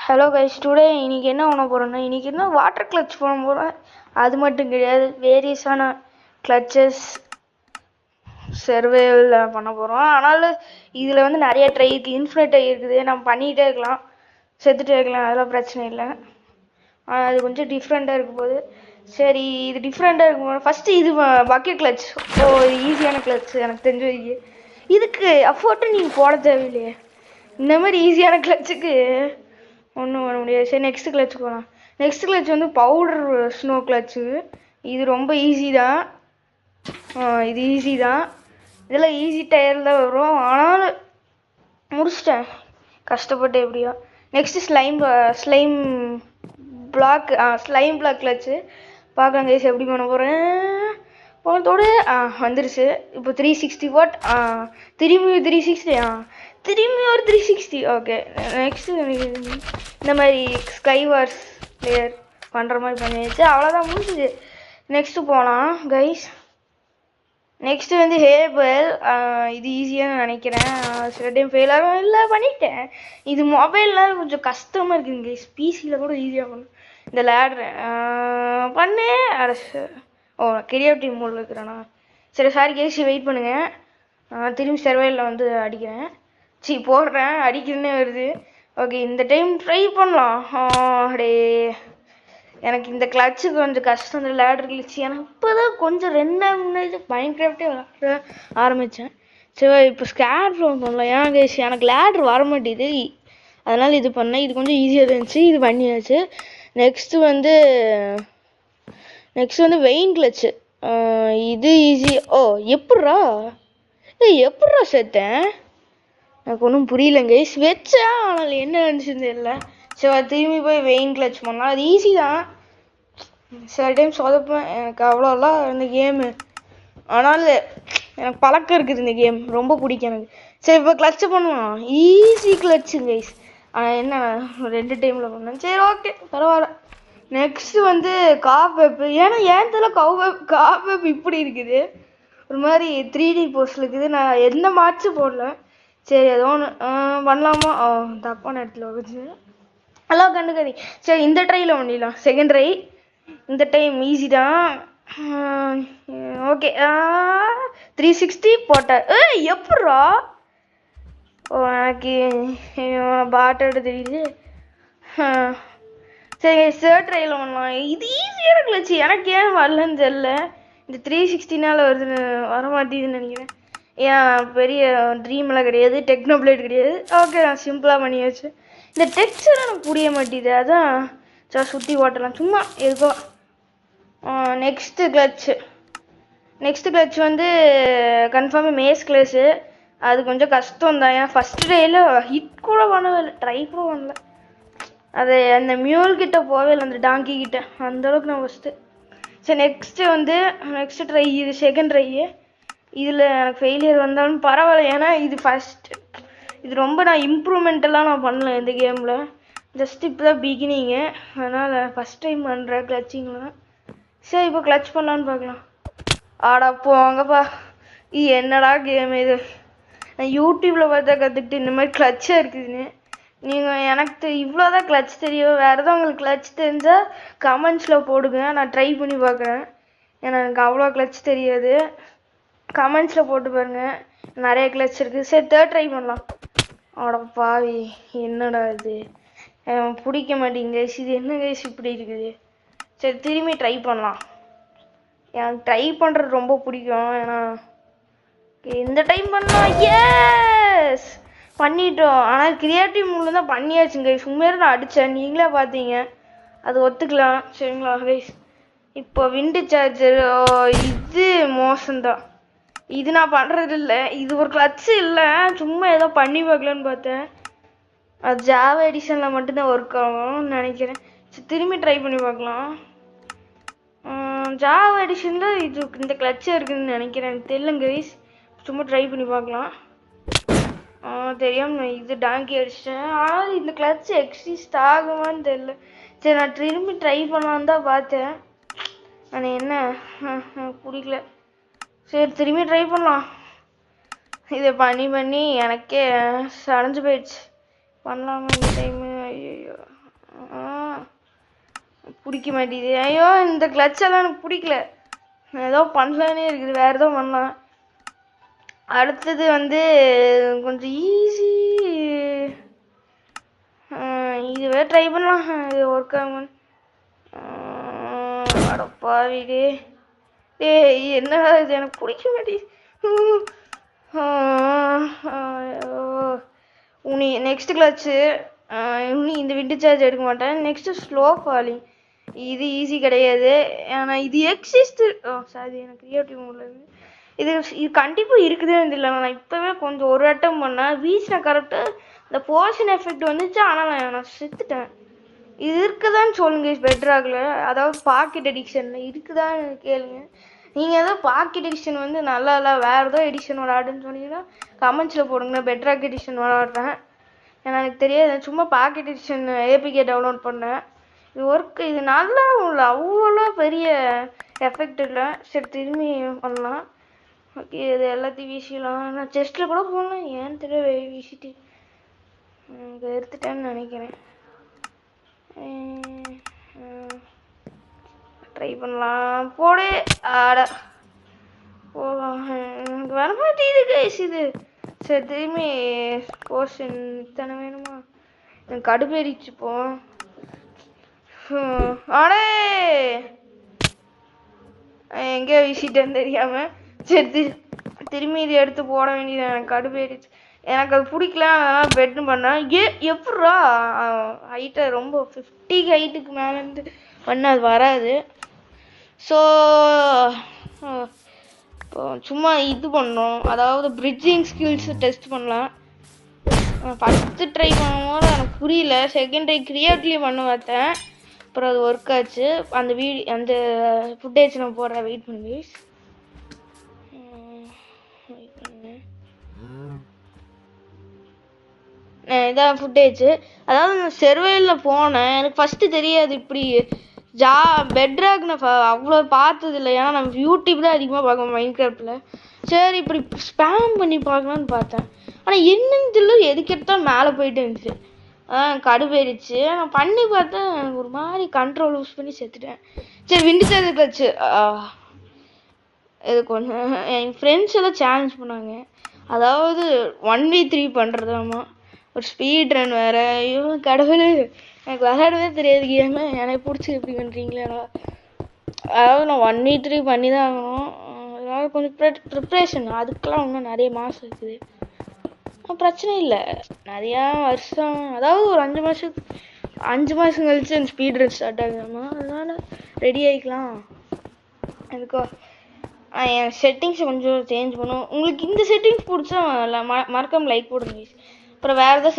Hello guys, today இன்னைக்கு என்ன பண்ண போகிறோன்னா, இன்றைக்கி என்ன வாட்டர் கிளச் பண்ண போகிறோம். அது மட்டும் கிடையாது, வேரியஸான கிளச்சஸ் சர்வேவில் பண்ண போகிறோம். ஆனாலும் இதில் வந்து நிறைய ட்ரை இருக்குது, இன்ஃபினிட் இருக்குது, நம்ம பண்ணிகிட்டே இருக்கலாம், செத்துட்டே இருக்கலாம், அதெல்லாம் பிரச்சனை இல்லை. அது கொஞ்சம் டிஃப்ரெண்ட்டாக இருக்கும் போது சரி, இது டிஃப்ரெண்ட்டாக இருக்கும். ஃபஸ்ட்டு இது பக்கெட் கிளச். இது ஈஸியான கிளச் எனக்கு தெரிஞ்ச வரைக்கும். இதுக்கு அஃபோர்ட்டு நீங்கள் போட தேவையில்லையே. இந்த மாதிரி ஈஸியான கிளச்சுக்கு ஒன்றும் பண்ண முடியாது. சரி, நெக்ஸ்ட் கிளச் போகலாம். நெக்ஸ்ட் கிளச் வந்து பவுடர் ஸ்னோ கிளச்சு. இது ரொம்ப ஈஸி தான். இது ஈஸி தான். இதெல்லாம் ஈஸி டயரில் தான் வரும். ஆனாலும் முடிச்சிட்டேன் கஷ்டப்பட்டு எப்படியோ. நெக்ஸ்ட்டு ஸ்லைம் பிளாக் கிளச்சு பார்க்கலாம் கைஸ், எப்படி பண்ண போகிறேன். போனதோடு வந்துருச்சு. இப்போ 360 வாட். திரும்பி 360. திரும்பி ஒரு 360. ஓகே, நெக்ஸ்ட்டு இந்த மாதிரி ஸ்கை வார்ஸ் பிளேயர் பண்ணுற மாதிரி பண்ணிடுச்சு. அவ்வளோதான், முடிஞ்சுது. நெக்ஸ்ட்டு போகலாம் கைஸ். நெக்ஸ்ட்டு வந்து ஹேபல். இது ஈஸியாக நினைக்கிறேன். சில டைம் ஃபெயில் ஆகும். இல்லை, பண்ணிட்டேன். இது மொபைல்னால் கொஞ்சம் கஷ்டமாக இருக்குதுங்க கைஸ். பிசியில் கூட ஈஸியாக பண்ணும். இந்த லேட்ரு பண்ணு. கிரியேட்டிவ் மோடில் இருக்கிறேண்ணா. சரி, சாரி கேசி, வெயிட் பண்ணுங்கள். திரும்பி சர்வையில் வந்து அடிக்கிறேன். போடுறேன், அடிக்கிறேன்னே வருது. ஓகே, இந்த டைம் ட்ரை பண்ணலாம். அப்படியே எனக்கு இந்த கிளச்சு கொஞ்சம் கஷ்டம். இந்த லேடர் கிளச்சு எனக்கு இப்போ தான் கொஞ்சம் 2 நாள் முன்னாடி மைன்கிராஃப்டே விளாட ஆரம்பித்தேன். சரி, இப்போ ஸ்கேர் ஃப்ளோன் பண்ணலாம். ஏன் கேஸ், எனக்கு லேடர் வர மாட்டேது, அதனால் இது பண்ணேன். இது கொஞ்சம் ஈஸியாக இருந்துச்சு, இது பண்ணியாச்சு. நெக்ஸ்ட்டு வந்து வெயின் கிளச்சு. இது ஈஸி. எப்பட்றா சேர்த்தேன் எனக்கு ஒன்றும் புரியலங்க கைஸ். வச்சா ஆனால் என்ன நினச்சின்னு தெரியல. சரி, திரும்பி போய் வெயின் கிளச் பண்ணலாம். அது ஈஸி தான். சில டைம் சொதப்பேன். எனக்கு அவ்வளோலாம் இந்த கேமு. ஆனாலும் எனக்கு பழக்கம் இருக்குது. இந்த கேம் ரொம்ப பிடிக்கும் எனக்கு. சரி, இப்போ கிளச்சு பண்ணலாம். Easy clutch guys. ஆனால் என்ன 2 டைமில் பண்ணேன். சரி, ஓகே, பரவாயில்ல. நெக்ஸ்ட்டு வந்து காஃபேப்பு. ஏன்னா ஏன் தெரியல காஃபேப் இப்படி இருக்குது, ஒரு மாதிரி 3D போஸ்டில் இருக்குது. நான் எந்த மார்க்ஸும் போடல. சரி, ஏதோ ஒன்று பண்ணலாமா. தப்பான இடத்துல வச்சு நல்லா கண்டுக்காதி. சரி, இந்த ட்ரையில் பண்ணிடலாம். Second try. இந்த டைம் ஈஸி தான். ஓகே, 360 போட்டேன். எப்பட்றா எனக்கு பாட்டோட தெரியுது. சரி, தேர்ட் ட்ரையில் பண்ணலாம். இது ஈஸியாக கிளச்சு. எனக்கு ஏன் வரலன்னு தெரியல. இந்த 360னால வருதுன்னு வரமாட்டேதுன்னு நினைக்கிறேன். ஏன் பெரிய ட்ரீம்லாம் கிடையாது, டெக்னோபிளேட் கிடையாது. ஓகே, நான் சிம்பிளாக பண்ணியாச்சு. இந்த டெக்ஸ்சர் எனக்கு புரிய மாட்டேது, அதான் சார் சுற்றி ஓட்டலாம் சும்மா இருக்கும். நெக்ஸ்ட்டு கிளச்சு வந்து கன்ஃபார்மாக மேஸ் கிளச்சு. அது கொஞ்சம் கஷ்டம் தான். ஏன் ஃபஸ்ட் டேயில் ஹிட் கூட பண்ணவே இல்லை, ட்ரை கூட பண்ணல. அது அந்த மியூல் கிட்ட போவே இல்லை, அந்த டாங்கி கிட்ட. அந்தளவுக்கு நான் ஃபஸ்ட்டு. சரி, நெக்ஸ்ட்டு ட்ரை. இது செகண்ட் ட்ரை. இதில் எனக்கு ஃபெயிலியர் வந்தாலும் பரவாயில்ல. ஏன்னா இது இது ரொம்ப நான் இம்ப்ரூவ்மெண்ட்டெல்லாம் நான் பண்ணல இந்த கேமில். ஜஸ்ட் இப்போ தான் பிகினிங்கு, அதனால் ஃபஸ்ட் டைம் பண்ணுறேன் கிளச்சிங்லாம். சரி, இப்போ கிளச் பண்ணலான்னு பார்க்கலாம். ஆடா போங்கப்பா, இது என்னடா கேம் இது. நான் யூடியூப்பில் பார்த்தா கற்றுக்கிட்டு இந்த மாதிரி கிளச்சாக இருக்குதுன்னு. நீங்கள் எனக்கு இவ்வளோதான் கிளச் தெரியும். வேறு எதாவது உங்களுக்கு கிளச் தெரிஞ்சால் கமெண்ட்ஸில் போடுங்க, நான் ட்ரை பண்ணி பார்க்குறேன். ஏன்னா எனக்கு அவ்வளோ கிளச் தெரியாது. கமெண்ட்ஸில் போட்டு பாருங்கள், நிறைய கிளச் இருக்குது. சரி, தேர்ட் ட்ரை பண்ணலாம். ஆட பாவி, என்னடா இது பிடிக்க மாட்டேங்க கைஸ். இது என்ன கைஸ் இப்படி இருக்குது. சரி, திரும்பி ட்ரை பண்ணலாம். எனக்கு ட்ரை பண்ணுறது ரொம்ப பிடிக்கும். ஏன்னா இந்த டைம் பண்ணலாம். எஸ், பண்ணிட்டோம். ஆனால் கிரியேட்டிவ் மூலம் தான் பண்ணியாச்சுங்க கைஸ். உண்மையாக நான் அடித்தேன், நீங்களே பார்த்தீங்க. அது ஒத்துக்கலாம், சரிங்களா கைஸ். இப்போ விண்டு சார்ஜர். இது மோசம்தான். இது நான் பண்ணுறது இல்லை. இது ஒரு கிளச்சு இல்லை, சும்மா ஏதோ பண்ணி பார்க்கலான்னு பார்த்தேன். அது ஜாவா எடிஷனில் மட்டும்தான் ஒர்க் ஆகும்னு நினைக்கிறேன். சரி, திரும்பி ட்ரை பண்ணி பார்க்கலாம். ஜாவா எடிஷனில் இந்த கிளச்சாக இருக்குதுன்னு நினைக்கிறேன், எனக்கு தெரியலங்க கைஸ். சும்மா ட்ரை பண்ணி பார்க்கலாம். தெரியாமல் இது டாங்கி அடிச்சிட்டேன். ஆனால் இந்த கிளச்சு எக்ஸிஸ்ட் ஆகுமான்னு தெரியல. சரி, நான் திரும்பி ட்ரை பண்ணலான்னு தான் பார்த்தேன். ஆனால் என்ன பிடிக்கல. சரி, திரும்பி ட்ரை பண்ணலாம். இதை பண்ணி எனக்கே சடைஞ்சு போயிடுச்சு. பண்ணலாமா இந்த டைமு? ஐயோ, பிடிக்க மாட்டேங்குது. ஐயோ இந்த கிளட்செல்லாம் எனக்கு பிடிக்கல. ஏதோ பண்ணலானே இருக்குது, வேறு ஏதோ பண்ணலாம். அடுத்தது வந்து கொஞ்சம் ஈஸி, இதுவே ட்ரை பண்ணலாம். இது ஒர்க் ஆகும். அடப்பாவிடே என்னடா இது, எனக்கு பிடிக்க மாட்டேங்குது. உனி நெக்ஸ்ட் கிளச்சு உனி இந்த விண்டு சார்ஜ் எடுக்க மாட்டேன். நெக்ஸ்ட் ஸ்லோ ஃபாலிங், இது ஈஸி கிடையாது. ஆனால் இது எக்ஸிஸ்ட். சாரி எனக்கு கிரியேட்டிவ் மூடில் இது கண்டிப்பாக இருக்குதே இல்லை. நான் இப்போவே கொஞ்சம் ஒரு அட்டம் பண்ணேன், வீசின கரெக்டாக இந்த போர்ஷன் எஃபெக்ட் வந்துச்சு. ஆனால் நான் செத்துட்டேன். இது இருக்குதான்னு சொல்லுங்க பெட்ராக்ல, அதாவது பாக்கெட் எடிக்ஷன் இருக்குதான்னு கேளுங்க. நீங்கள் ஏதோ பாக்கெட் எடிஷன் வந்து நல்லா இல்லை, வேறு ஏதோ எடிஷன் விளாடுன்னு சொன்னீங்கன்னா கமெண்ட்ஸில் போடுங்க. பெட்ராக் எடிஷன் விளாட்றேன், எனக்கு தெரியாது. சும்மா பாக்கெட் எடிஷன் ஏபிகே டவுன்லோட் பண்ணேன். இது ஒர்க், இது நல்லா இல்லை, அவ்வளோ பெரிய எஃபெக்ட் இல்லை. சரி திரும்பி பண்ணலாம். ஓகே இது எல்லாத்தையும் வீசிடலாம். நான் செஸ்ட்டில் கூட போடலாம், ஏன்னு தெரியல வீசிட்டு எடுத்துட்டேன்னு நினைக்கிறேன். ட்ரை பண்ணலாம் போடு. ஆட போகலாம், எனக்கு வர மாட்டேங்குது கைஸ் இது. சரி திரும்பி போர்ஷன் இத்தனை வேணுமா, எனக்கு கடுப்பேறிச்சு போ. ஆடே எங்கேயோ வீசிட்டேன்னு தெரியாமல். சரி திரும்பி இது எடுத்து போட வேண்டியது, எனக்கு கடுப்பேறிச்சு. எனக்கு அது பிடிக்கல, அதனால் பெட்டு பண்ணேன். எப்பட்றா ஹைட்டை ரொம்ப 50 ஹைட்டுக்கு மேலேருந்து பண்ண அது வராது. ஸோ சும்மா இது பண்ணோம், அதாவது பிரிட்ஜிங் ஸ்கில்ஸ் டெஸ்ட் பண்ணலாம். ஃபஸ்ட்டு ட்ரை பண்ணும்போது எனக்கு புரியல, செகண்ட் ட்ரை கிரியேட்டிவ்லி பண்ண பார்த்தேன், அப்புறம் அது ஒர்க் ஆச்சு. அந்த ஃபுட்டேஜ் நான் போடுறேன், வெயிட் பண்ணி இதான் ஃபுட்டேஜ். அதாவது நான் செர்வையில் போனேன், எனக்கு ஃபஸ்ட்டு தெரியாது இப்படி பெட்ராக் நான் அவ்வளோ பார்த்தது இல்லை. ஏன்னா நம்ம யூடியூப் தான் அதிகமாக பார்க்கணும் மைன்கிராஃப்டில். சரி இப்படி ஸ்பேம் பண்ணி பார்க்கலான்னு பார்த்தேன், ஆனால் என்னன்னு தெரியல, எதுக்கு எடுத்தால் மேலே போயிட்டு இருந்துச்சு. கடுப்பேறிச்சு. நான் பண்ணி பார்த்தேன், ஒரு மாதிரி கண்ட்ரோல் யூஸ் பண்ணி செத்துட்டேன். சரி விண்டு வச்சு இது கொஞ்சம் என் ஃப்ரெண்ட்ஸ் எல்லாம் சேலஞ்ச் பண்ணாங்க, அதாவது 1v3 பண்ணுறதாம்மா, ஒரு ஸ்பீட் ரன் வேறு. ஐயோ கடவுளே, எனக்கு விளையாடவே தெரியாது கேமு, எனக்கு பிடிச்சி எப்படி பண்ணுறீங்களா. அதாவது நான் 1v3 பண்ணி தான் ஆகணும். அதனால் கொஞ்சம் ப்ரிப்ரேஷன், அதுக்கெலாம் இன்னும் நிறைய மாதம் இருக்குது. பிரச்சனை இல்லை, நிறையா வருஷம், அதாவது ஒரு 5 மாதம் கழிச்சு அந்த ஸ்பீட் ரன் ஸ்டார்ட் ஆகுதாம்மா, அதனால் ரெடி ஆகிக்கலாம். அதுக்கோ என் செட்டிங்ஸை கொஞ்சம் சேஞ்ச் பண்ணும். உங்களுக்கு இந்த செட்டிங்ஸ் பிடிச்சா மறக்காம லைக் போடுங்க. அப்புறம் வேறு ஏதாவது